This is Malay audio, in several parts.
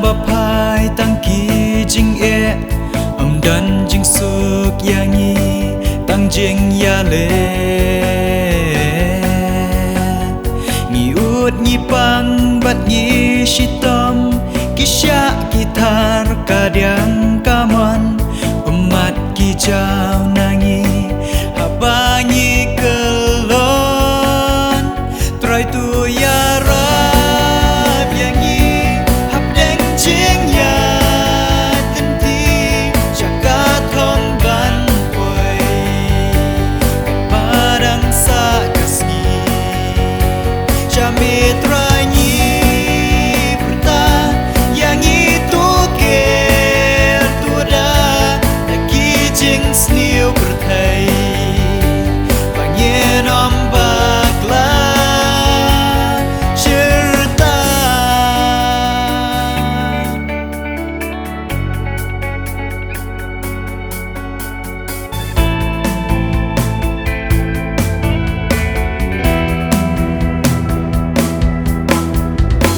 bờ phai tăng kỳ chính e âm đần chính suốt ya nghi tăng chính ya lệ nghi út nghi pang bat nghi shitam kisha gitar kadang kaman umat kijau nangi habangi kelon try tu ya rab yangi hab deng jing ya tenti jaga thong ban poi padang sa kasni jamitra ni perta yangi tu ke tu da lagi jing sniu berthai bangin ombak la cerita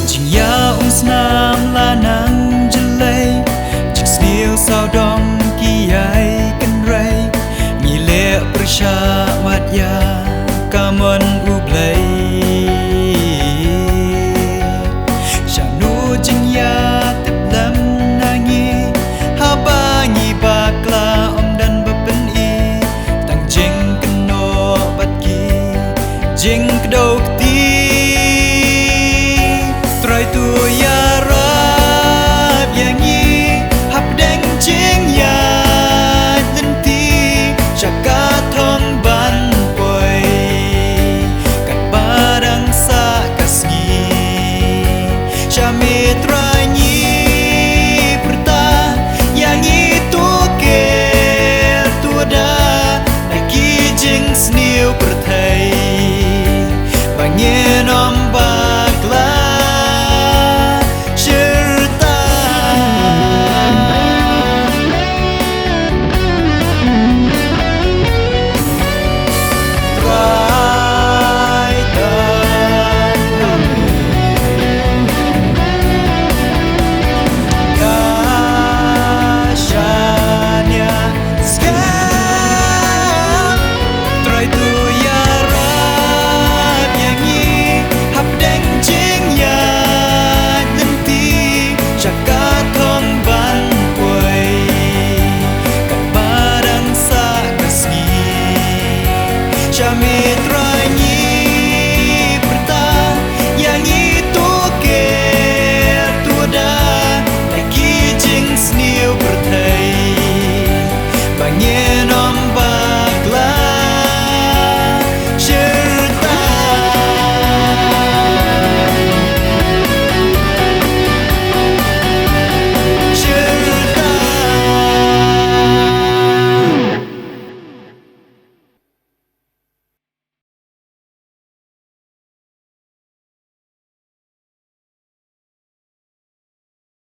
jing ya snam lanang jelai jing sniu sao dong ki ai kan rai nghi le persyamat ya